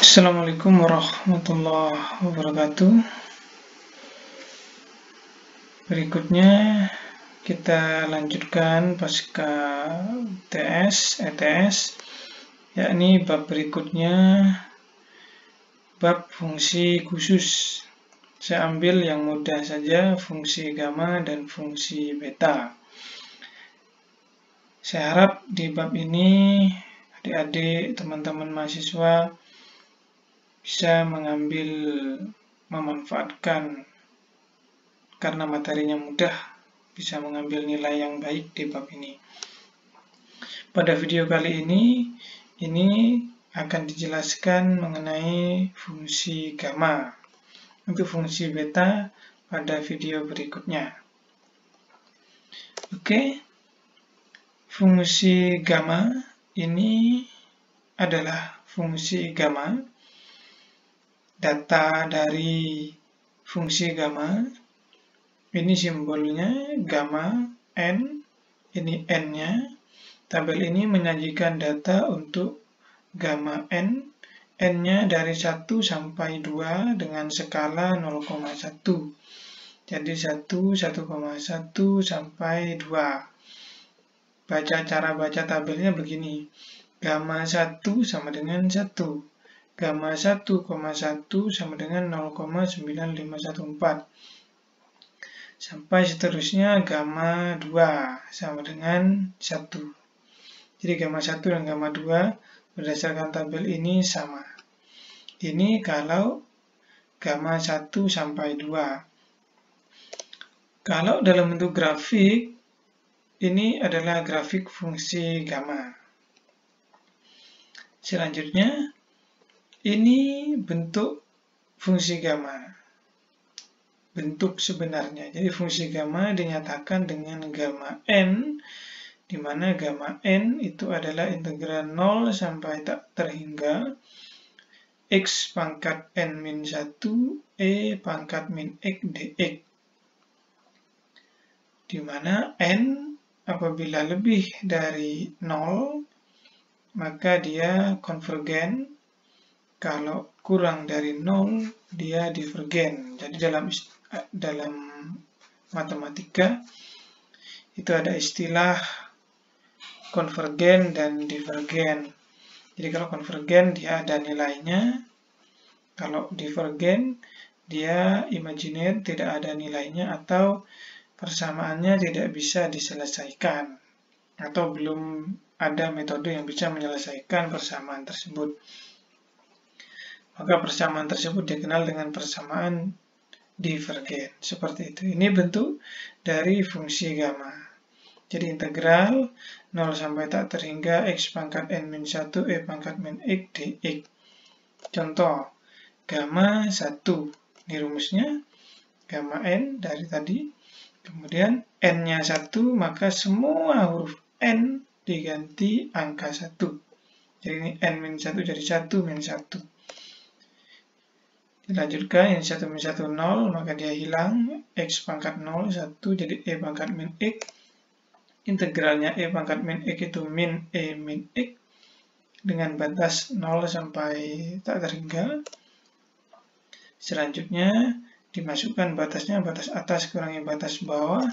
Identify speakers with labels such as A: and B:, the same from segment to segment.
A: Assalamualaikum warahmatullahi wabarakatuh. Berikutnya kita lanjutkan pasca ETS, yakni bab berikutnya, bab fungsi khusus. Saya ambil yang mudah saja, fungsi gamma dan fungsi beta. Saya harap di bab ini adik-adik, teman-teman mahasiswa bisa memanfaatkan karena materinya mudah, bisa mengambil nilai yang baik di bab ini. Pada video kali ini akan dijelaskan mengenai fungsi gamma. Untuk fungsi beta pada video berikutnya. Oke, fungsi gamma ini adalah fungsi gamma. Data dari fungsi gamma, ini simbolnya gamma n, ini n-nya. Tabel ini menyajikan data untuk gamma n, n-nya dari 1 sampai 2 dengan skala 0,1. Jadi 1, 1,1 sampai 2. Cara baca tabelnya begini. Gamma 1 sama dengan 1. Gamma 1,1 sama dengan 0,9514. Sampai seterusnya gamma 2 sama dengan 1. Jadi gamma 1 dan gamma 2 berdasarkan tabel ini sama. Ini kalau gamma 1 sampai 2. Kalau dalam bentuk grafik, ini adalah grafik fungsi gamma. Selanjutnya, ini bentuk fungsi gamma. Bentuk sebenarnya. Jadi fungsi gamma dinyatakan dengan gamma n, di mana gamma n itu adalah integral 0 sampai tak terhingga x pangkat n min 1 e pangkat min x dx. Di mana n apabila lebih dari 0 maka dia konvergen. Kalau kurang dari 0, dia divergen. Jadi dalam matematika itu ada istilah konvergen dan divergen. Jadi kalau konvergen dia ada nilainya, kalau divergen dia imajiner, tidak ada nilainya, atau persamaannya tidak bisa diselesaikan, atau belum ada metode yang bisa menyelesaikan persamaan tersebut. Maka persamaan tersebut dikenal dengan persamaan divergen. Seperti itu. Ini bentuk dari fungsi gamma. Jadi integral 0 sampai tak terhingga x pangkat n min 1 e pangkat min x dx. Contoh, gamma 1. Ini rumusnya, gamma n dari tadi. Kemudian n-nya 1, maka semua huruf n diganti angka 1. Jadi ini n min 1 jadi 1 min 1. Dilanjutkan, yang 1 min 1 0, maka dia hilang. X pangkat 0, 1, jadi E pangkat min X. Integralnya E pangkat min X itu min E min X. Dengan batas 0 sampai tak terhingga. Selanjutnya, dimasukkan batasnya, batas atas kurangi batas bawah.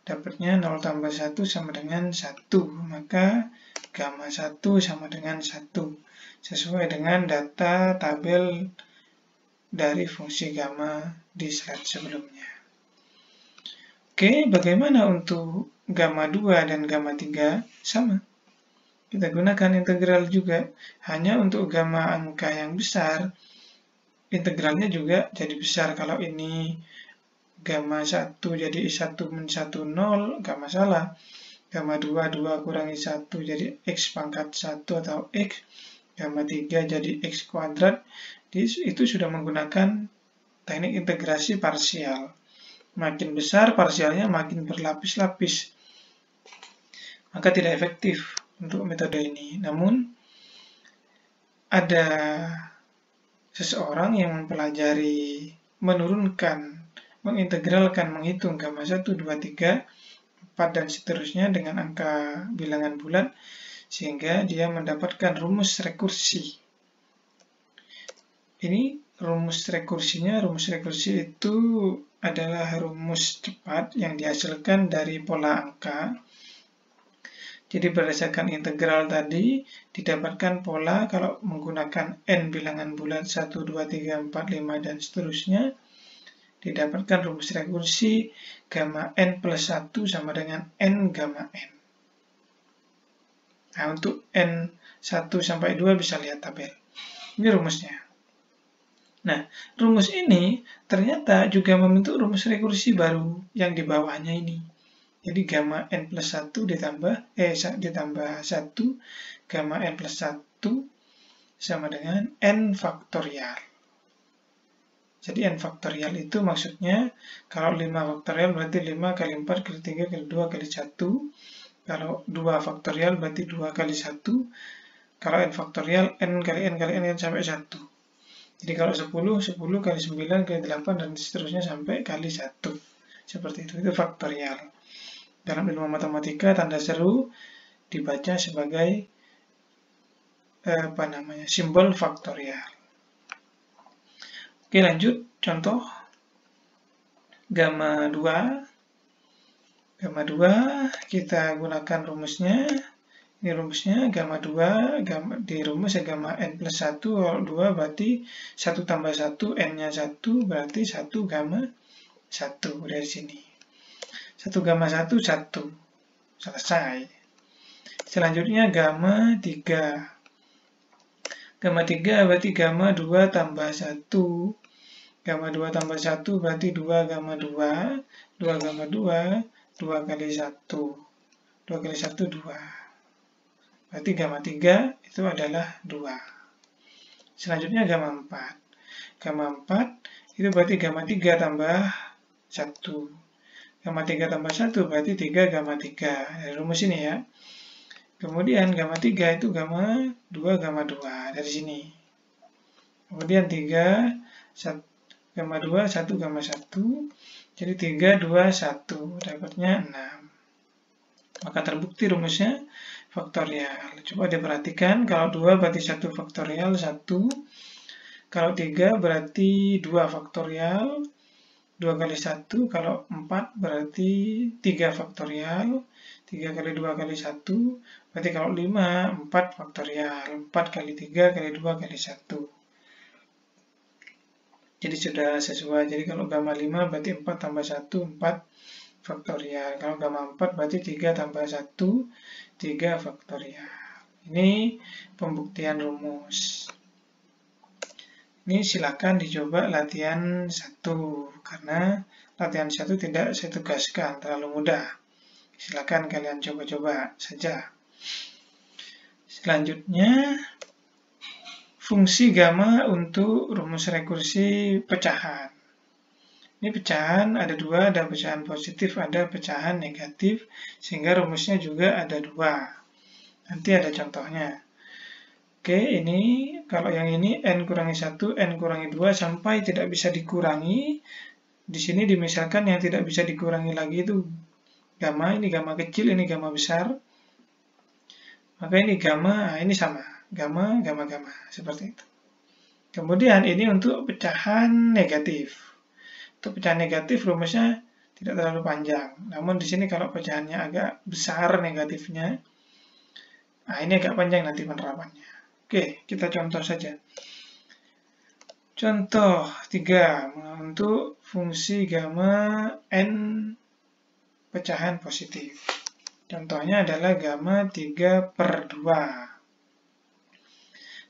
A: Dapatnya 0 tambah 1 sama dengan 1. Maka gamma 1 sama dengan 1. Sesuai dengan data tabel dari fungsi gamma di slide sebelumnya. Oke, bagaimana untuk gamma 2 dan gamma 3? Sama. Kita gunakan integral juga. Hanya untuk gamma angka yang besar, integralnya juga jadi besar. Kalau ini gamma 1 jadi 1 min 1 0, nggak masalah. Gamma 2, 2 kurangi 1 jadi x pangkat 1 atau x. Gamma 3 jadi x kuadrat. Itu sudah menggunakan teknik integrasi parsial. Makin besar parsialnya makin berlapis-lapis. Maka tidak efektif untuk metode ini. Namun, ada seseorang yang mempelajari menurunkan, mengintegralkan, menghitung gamma 1, 2, 3, 4, dan seterusnya dengan angka bilangan bulat, sehingga dia mendapatkan rumus rekursi. ini rumus rekursinya. Rumus rekursi itu adalah rumus cepat yang dihasilkan dari pola angka. Jadi berdasarkan integral tadi, didapatkan pola kalau menggunakan n bilangan bulat 1, 2, 3, 4, 5, dan seterusnya. Didapatkan rumus rekursi gamma n plus 1 sama dengan n gamma n. Nah, untuk n 1 sampai 2 bisa lihat tabel. Ini rumusnya. Nah, rumus ini ternyata juga membentuk rumus rekursi baru yang di bawahnya ini. Jadi gamma n plus 1 ditambah 1 gamma n plus 1 sama dengan n faktorial. Jadi n faktorial itu maksudnya kalau 5 faktorial berarti 5 kali 4 kali 3 kali 2 kali 1. Kalau 2 faktorial berarti 2 kali 1. Kalau n faktorial n kali n kali n sampai 1. Jadi kalau 10 kali 9 kali 8 dan seterusnya sampai kali 1. Seperti itu faktorial. Dalam ilmu matematika tanda seru dibaca sebagai simbol faktorial. Oke, lanjut contoh gamma 2. Gamma 2 kita gunakan rumusnya. Ini rumusnya gamma 2, di rumus ya gamma n plus 1, kalau 2 berarti 1 tambah 1, n-nya 1, berarti 1 gamma 1 dari sini. 1 gamma 1, 1. Selesai. Selanjutnya gamma 3. Gamma 3 berarti gamma 2 tambah 1. Gamma 2 tambah 1 berarti 2 gamma 2. 2 gamma 2, 2 kali 1. 2 kali 1, 2. Berarti gamma 3 itu adalah 2. Selanjutnya gamma 4. Gamma 4 itu berarti gamma 3 tambah 1. Gamma 3 tambah 1 berarti 3 gamma 3. Dari rumus ini ya. Kemudian gamma 3 itu gamma 2 gamma 2 dari sini. Kemudian 3 gamma 2 1 gamma 1. Jadi 3 2 1 dapatnya 6. Maka terbukti rumusnya faktorial. Coba diperhatikan kalau 2 berarti 1 faktorial 1. Kalau 3 berarti 2 faktorial 2 kali 1. Kalau 4 berarti 3 faktorial 3 kali 2 kali 1, berarti kalau 5, 4 faktorial, 4 kali 3 kali 2 kali 1. Jadi sudah sesuai, jadi kalau gamma 5 berarti 4 tambah 1, 4 faktorial. Kalau gamma 4 berarti 3 tambah 1, 3 faktorial. Ini pembuktian rumus. Ini silakan dicoba latihan 1, karena latihan 1 tidak saya tugaskan, terlalu mudah. Silakan kalian coba-coba saja. Selanjutnya, fungsi gamma untuk rumus rekursi pecahan. Ini pecahan ada 2, ada pecahan positif, ada pecahan negatif, sehingga rumusnya juga ada 2. Nanti ada contohnya. Oke, ini kalau yang ini n kurangi 1, n kurangi 2 sampai tidak bisa dikurangi. Di sini dimisalkan yang tidak bisa dikurangi lagi itu gamma, ini gamma kecil, ini gamma besar. Maka ini gamma, ini sama. Gamma, gamma, gamma. Seperti itu. Kemudian ini untuk pecahan negatif. Untuk pecahan negatif rumusnya tidak terlalu panjang. Namun di sini kalau pecahannya agak besar negatifnya, nah ini agak panjang nanti penerapannya. Oke, kita contoh saja. Contoh 3 untuk fungsi gamma n pecahan positif. Contohnya adalah gamma 3/2.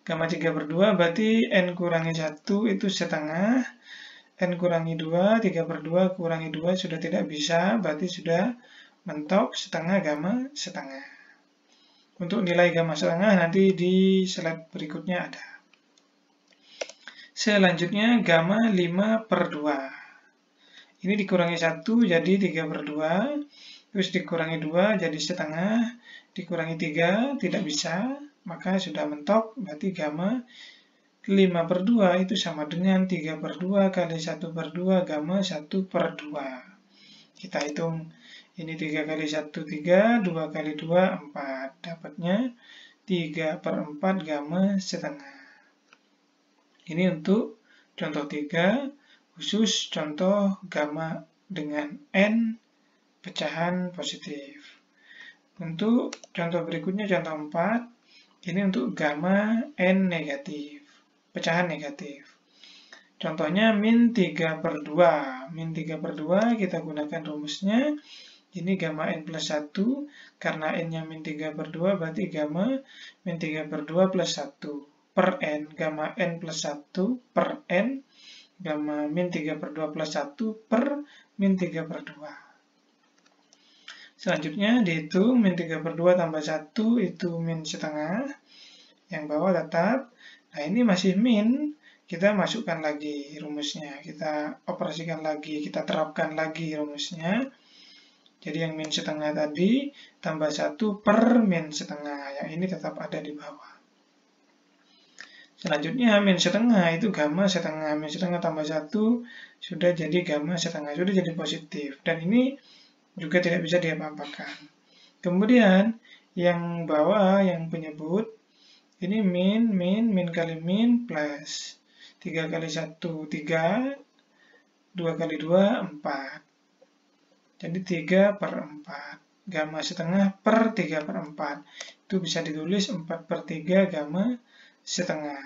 A: Gamma 3/2 berarti n kurangi 1 itu setengah. N kurangi 2, 3/2 kurangi 2 sudah tidak bisa, berarti sudah mentok setengah gamma setengah. Untuk nilai gamma setengah nanti di slide berikutnya ada. Selanjutnya gamma 5/2. Ini dikurangi 1 jadi 3/2, terus dikurangi 2 jadi setengah, dikurangi 3 tidak bisa, maka sudah mentok, berarti gamma 5/2 itu sama dengan 3/2 kali 1/2 gamma 1/2. Kita hitung, ini 3 kali 1, 3, 2 kali 2, 4. Dapatnya 3/4 gamma setengah. Ini untuk contoh 3, khusus contoh gamma dengan n pecahan positif. Untuk contoh berikutnya, contoh 4, ini untuk gamma n negatif, pecahan negatif. Contohnya min 3/2. Min 3/2 kita gunakan rumusnya. Ini gamma n plus 1, karena n-nya min 3/2 berarti gamma min 3/2 plus 1 per n. Gamma n plus 1 per n, gamma min 3/2 plus 1 per min 3/2. Selanjutnya dihitung min 3/2 tambah 1 itu min setengah. Yang bawah tetap. Nah ini masih min. Kita masukkan lagi rumusnya, kita operasikan lagi, kita terapkan lagi rumusnya. Jadi yang min setengah tadi tambah 1 per min setengah, yang ini tetap ada di bawah. Selanjutnya min setengah itu gamma setengah, min setengah tambah 1 sudah jadi gamma setengah, sudah jadi positif. Dan ini juga tidak bisa diapa-apakan. Kemudian yang bawah, yang penyebut, ini min kali min plus 3 kali 1, 3, 2 kali 2, 4. Jadi 3/4. Gamma setengah per 3/4. Itu bisa ditulis 4/3 gamma setengah.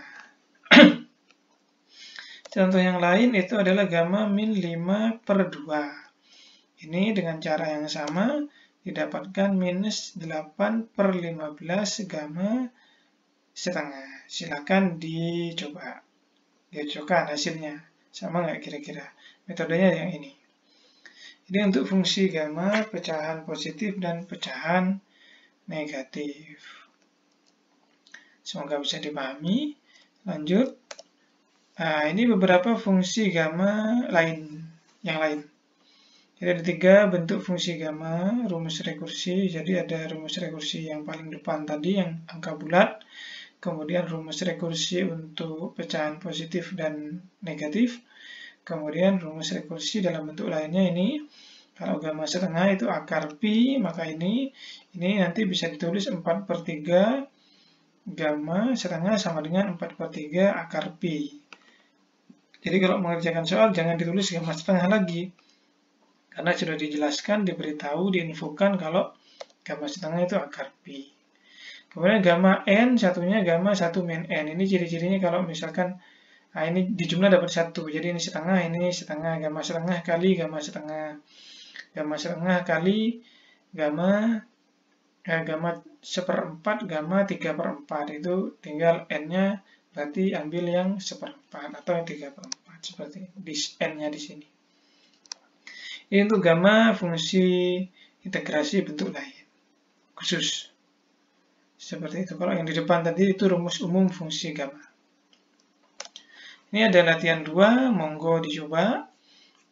A: Contoh yang lain itu adalah gamma min 5/2. Ini dengan cara yang sama didapatkan minus 8/15 gamma setengah. Silakan dicoba. Dicocokkan hasilnya. Sama nggak kira-kira? Metodenya yang ini. Ini untuk fungsi gamma, pecahan positif dan pecahan negatif. Semoga bisa dipahami. Lanjut. Nah, ini beberapa fungsi gamma yang lain. Jadi ada 3 bentuk fungsi gamma, rumus rekursi. Jadi ada rumus rekursi yang paling depan tadi, yang angka bulat. Kemudian rumus rekursi untuk pecahan positif dan negatif. Kemudian rumus rekursi dalam bentuk lainnya ini. Kalau gamma setengah itu akar pi, maka ini nanti bisa ditulis 4/3 gamma setengah sama dengan 4/3 akar pi. Jadi kalau mengerjakan soal jangan ditulis gamma setengah lagi. Karena sudah dijelaskan, diberitahu, diinfokan kalau gamma setengah itu akar pi. Kemudian gamma n, satunya gamma 1 min n. Ini ciri-cirinya kalau misalkan, nah ini dijumlah dapat 1. Jadi ini setengah, gamma setengah kali gamma setengah. Gamma setengah kali gamma 1/4, gamma 3/4. Itu tinggal n-nya berarti ambil yang 1/4 atau yang 3/4. Seperti n-nya di sini. Ini untuk gamma fungsi integrasi bentuk lain. Khusus. Seperti itu. Kalau yang di depan tadi itu rumus umum fungsi gamma. Ini ada latihan 2, monggo dicoba.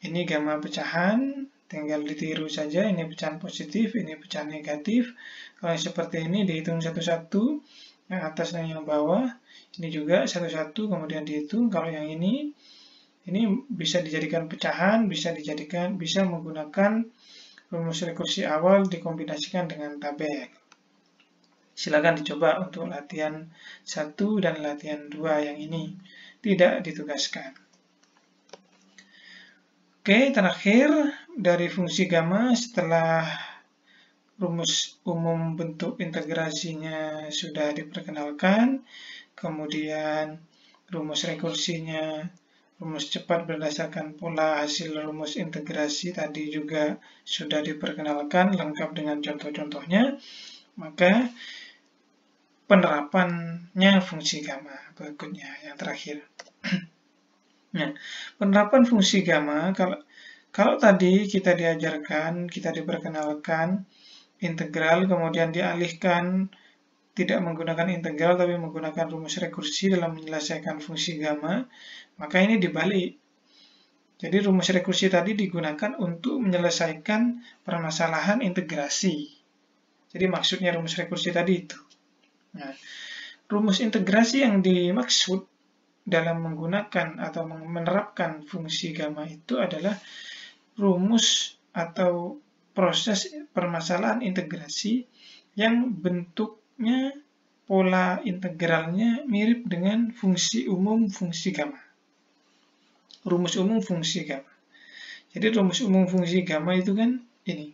A: Ini gamma pecahan, tinggal ditiru saja. Ini pecahan positif, ini pecahan negatif. Kalau yang seperti ini dihitung satu-satu, yang atas dan yang bawah. Ini juga satu-satu, kemudian dihitung. Kalau yang ini bisa dijadikan pecahan, bisa menggunakan rumus rekursi awal dikombinasikan dengan tabel. Silakan dicoba untuk latihan 1 dan latihan 2 yang ini. Tidak ditugaskan. Oke, terakhir dari fungsi gamma setelah rumus umum bentuk integrasinya sudah diperkenalkan, kemudian rumus rekursinya, rumus cepat berdasarkan pola hasil rumus integrasi tadi juga sudah diperkenalkan lengkap dengan contoh-contohnya, maka penerapannya fungsi gamma berikutnya yang terakhir. Nah, penerapan fungsi gamma, kalau tadi kita diajarkan, kita diperkenalkan integral, kemudian dialihkan tidak menggunakan integral tapi menggunakan rumus rekursi dalam menyelesaikan fungsi gamma, maka ini dibalik. Jadi rumus rekursi tadi digunakan untuk menyelesaikan permasalahan integrasi. Jadi maksudnya rumus rekursi tadi itu. Nah, rumus integrasi yang dimaksud dalam menggunakan atau menerapkan fungsi gamma itu adalah rumus atau proses permasalahan integrasi yang bentuknya pola integralnya mirip dengan fungsi umum fungsi gamma. Rumus umum fungsi gamma. Jadi rumus umum fungsi gamma itu kan ini.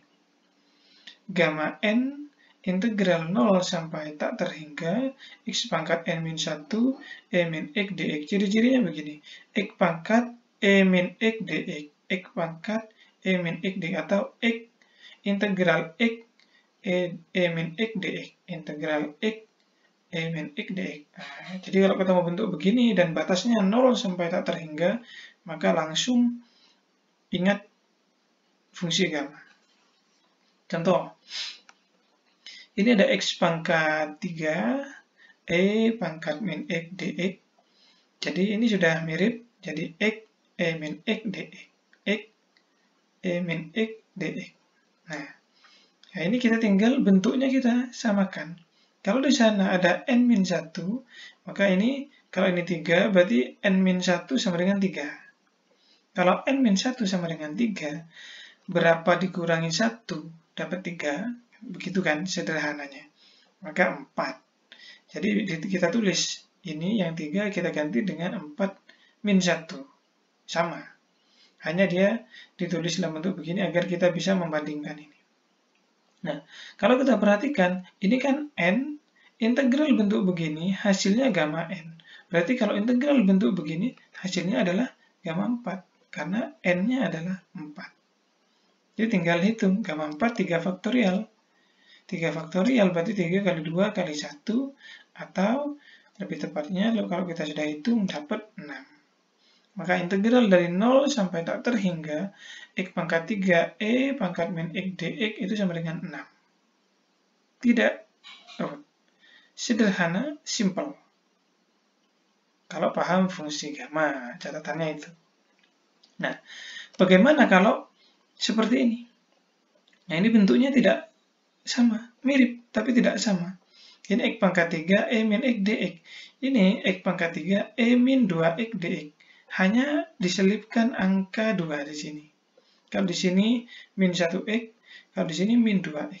A: Gamma n integral 0 sampai tak terhingga x pangkat n min 1 e min x dx. Ciri-cirinya begini. X pangkat e min x dx. X pangkat e min x dx atau x integral x e min x dx. Integral x e min x dx. Nah, jadi kalau ketemu bentuk begini dan batasnya 0 sampai tak terhingga, maka langsung ingat fungsi gamma. Contoh, ini ada x pangkat 3 e pangkat min x dx. Jadi ini sudah mirip, jadi x e min x dx. X e min x dx. Nah, ini kita tinggal bentuknya kita samakan. Kalau di sana ada n-1, maka ini, kalau ini 3, berarti n-1 sama dengan 3. Kalau n-1 sama dengan 3, berapa dikurangi 1 dapat 3, begitu kan sederhananya. Maka 4. Jadi kita tulis, ini yang 3 kita ganti dengan 4-1. Sama. Hanya dia ditulis dalam bentuk begini agar kita bisa membandingkan ini. Nah, kalau kita perhatikan, ini kan n, integral bentuk begini, hasilnya gamma n. Berarti kalau integral bentuk begini, hasilnya adalah gamma 4. Karena n-nya adalah 4. Jadi tinggal hitung, gamma 4 3 faktorial. 3 faktorial berarti 3 kali 2 kali 1, atau lebih tepatnya kalau kita sudah hitung dapat 6. Maka integral dari 0 sampai tak terhingga x pangkat 3 e pangkat min x dx itu sama dengan 6. Tidak rumit. Sederhana, simple. Kalau paham fungsi gamma, catatannya itu. Nah, bagaimana kalau seperti ini? Nah, ini bentuknya tidak sama, mirip, tapi tidak sama. Ini x pangkat 3 e min x dx. Ini x pangkat 3 e min 2x dx. Hanya diselipkan angka 2 di sini. Kalau di sini min 1x, kalau di sini min 2x.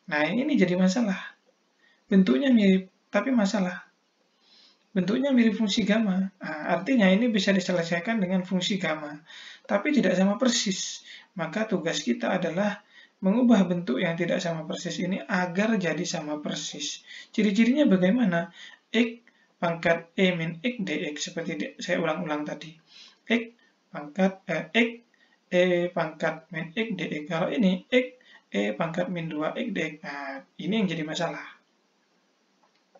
A: Nah, ini jadi masalah. Bentuknya mirip, tapi masalah. Bentuknya mirip fungsi gamma. Nah, artinya ini bisa diselesaikan dengan fungsi gamma. Tapi tidak sama persis. Maka tugas kita adalah mengubah bentuk yang tidak sama persis ini agar jadi sama persis. Ciri-cirinya bagaimana? X pangkat e min x dx, seperti saya ulang-ulang tadi. X pangkat x e pangkat min x dx. Kalau ini x e pangkat min 2x dx. Nah, ini yang jadi masalah.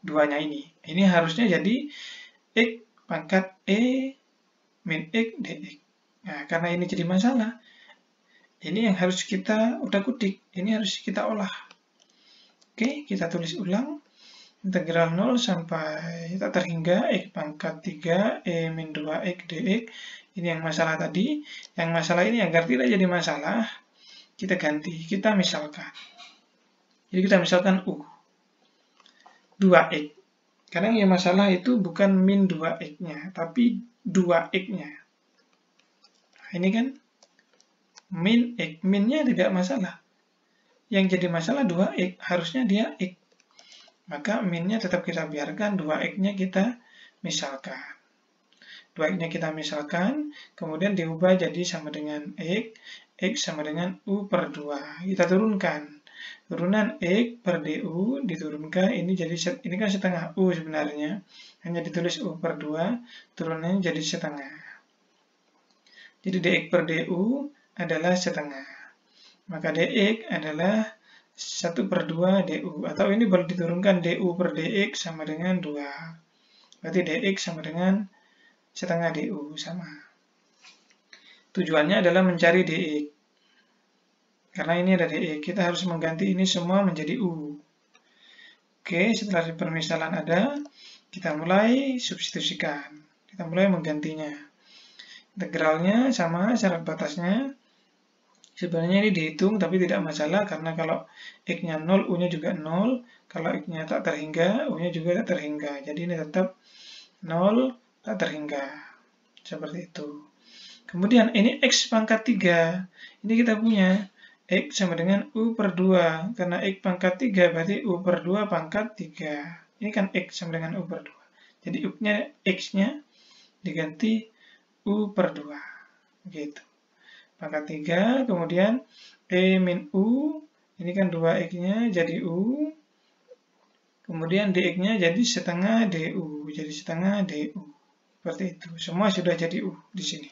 A: Duanya ini. Ini harusnya jadi x pangkat e min x dx. Nah, karena ini jadi masalah, ini yang harus kita utak-utik. Ini harus kita olah. Oke, kita tulis ulang. Integral 0 sampai tak terhingga x pangkat 3 e min 2x dx. Ini yang masalah tadi. Yang masalah ini agar tidak jadi masalah, kita ganti. Kita misalkan. Jadi kita misalkan u. 2x. Karena yang masalah itu bukan min 2x-nya, tapi 2x-nya. Nah, ini kan min x. Minnya tidak masalah. Yang jadi masalah 2x. Harusnya dia x. Maka minnya tetap kita biarkan, 2x-nya kita misalkan. 2x-nya kita misalkan, kemudian diubah jadi sama dengan x. X sama dengan u per 2. Kita turunkan. Turunan x per du diturunkan, ini kan setengah u sebenarnya. Hanya ditulis u per 2, turunannya jadi setengah. Jadi dx per du adalah setengah. Maka dx adalah 1 per 2 du. Atau ini boleh diturunkan du per dx sama dengan 2. Berarti dx sama dengan setengah du sama. Tujuannya adalah mencari dx. Karena ini ada dx, kita harus mengganti ini semua menjadi u. Oke, setelah permisalan ada, kita mulai substitusikan. Kita mulai menggantinya. Integralnya sama, syarat batasnya. Sebenarnya ini dihitung, tapi tidak masalah, karena kalau x-nya 0, u-nya juga 0. Kalau x-nya tak terhingga, u-nya juga tak terhingga. Jadi ini tetap 0, tak terhingga. Seperti itu. Kemudian ini x pangkat 3. Ini kita punya x sama dengan u per 2. Karena x pangkat 3 berarti u per 2 pangkat 3. Ini kan X sama dengan U per 2. Jadi X-nya diganti U per 2. Gitu. Pangkat 3, kemudian E min U, ini kan 2X-nya jadi U, kemudian DX-nya jadi setengah DU, jadi setengah DU. Seperti itu. Semua sudah jadi U di sini.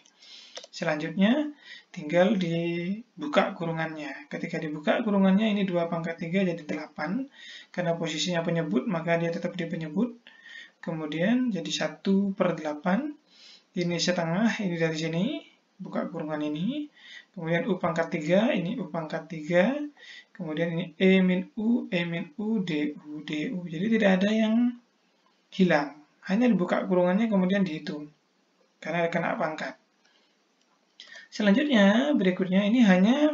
A: Selanjutnya, tinggal dibuka kurungannya. Ketika dibuka kurungannya, ini 2 pangkat 3 jadi 8. Karena posisinya penyebut, maka dia tetap di penyebut. Kemudian jadi 1 per 8. Ini setengah, ini dari sini. Buka kurungan ini. Kemudian U pangkat 3, ini U pangkat 3. Kemudian ini E min U, DU, DU. Jadi tidak ada yang hilang. Hanya dibuka kurungannya kemudian dihitung. Karena kena pangkat. Selanjutnya, berikutnya ini hanya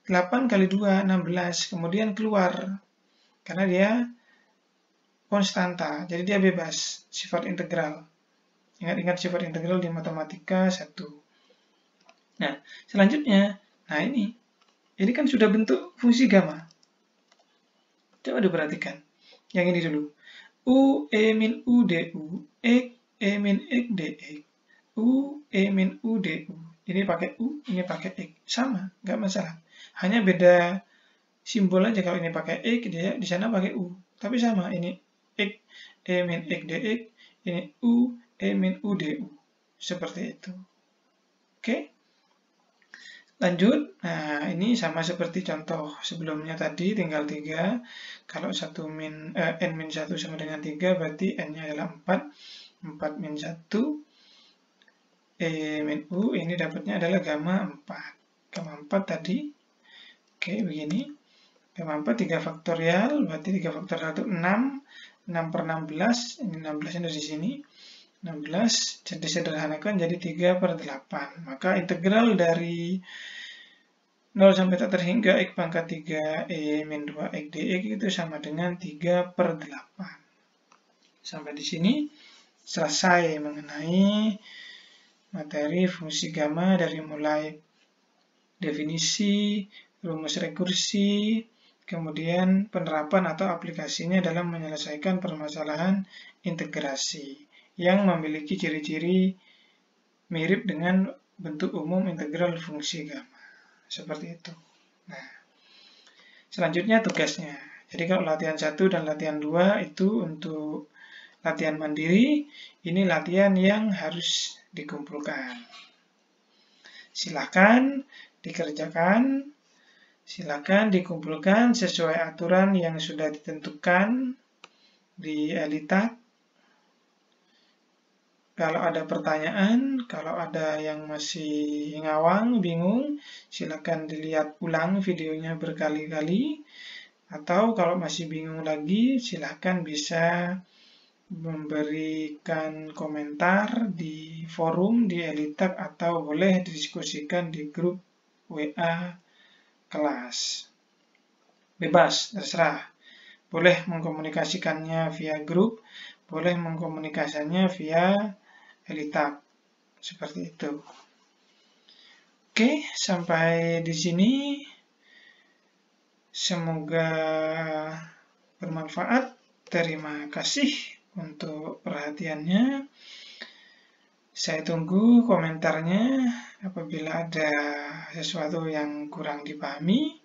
A: 8 kali 2, 16. Kemudian keluar. Karena dia konstanta. Jadi dia bebas. Sifat integral. Ingat-ingat sifat integral di matematika 1. Nah, selanjutnya, nah ini kan sudah bentuk fungsi gamma. Coba diperhatikan. Yang ini dulu. U, E min U, DU. X, E min X, DX. U, E min U, DU. Ini pakai U, ini pakai X. Sama, nggak masalah. Hanya beda simbol aja. Kalau ini pakai X, dia di sana pakai U. Tapi sama, ini X, E min X, DX. Ini U, E min U, DU. Seperti itu. Oke? Lanjut, nah ini sama seperti contoh sebelumnya tadi, tinggal 3. Kalau n min 1 sama dengan 3, berarti n-nya adalah 4. 4 min 1, E min U, ini dapatnya adalah gamma 4. Gamma 4 tadi, oke begini. Gamma 4, 3 faktorial, berarti 3 faktorial itu 6. 6 per 16, ini 16 dari sini. 16, jadi sederhanakan jadi 3 per 8. Maka integral dari 0 sampai tak terhingga X pangkat 3 E min 2 X dx itu sama dengan 3 per 8. Sampai di sini selesai mengenai materi fungsi gamma dari mulai definisi, rumus rekursi, kemudian penerapan atau aplikasinya dalam menyelesaikan permasalahan integrasi yang memiliki ciri-ciri mirip dengan bentuk umum integral fungsi gamma. Seperti itu. Nah, selanjutnya tugasnya. Jadi kalau latihan 1 dan latihan 2 itu untuk latihan mandiri, ini latihan yang harus dikumpulkan. Silakan dikerjakan, silakan dikumpulkan sesuai aturan yang sudah ditentukan di ELITAK. Kalau ada pertanyaan, kalau ada yang masih ngawang, bingung, silakan dilihat ulang videonya berkali-kali. Atau kalau masih bingung lagi, silakan bisa memberikan komentar di forum di ELITAK atau boleh didiskusikan di grup WA kelas. Bebas, terserah. Boleh mengkomunikasikannya via grup, boleh mengkomunikasikannya via ELITAK. Seperti itu. Oke, sampai di sini. Semoga bermanfaat. Terima kasih untuk perhatiannya. Saya tunggu komentarnya apabila ada sesuatu yang kurang dipahami.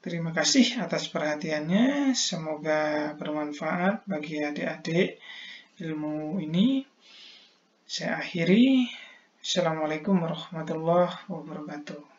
A: Terima kasih atas perhatiannya. Semoga bermanfaat bagi adik-adik ilmu ini. Saya akhiri. Assalamualaikum warahmatullahi wabarakatuh.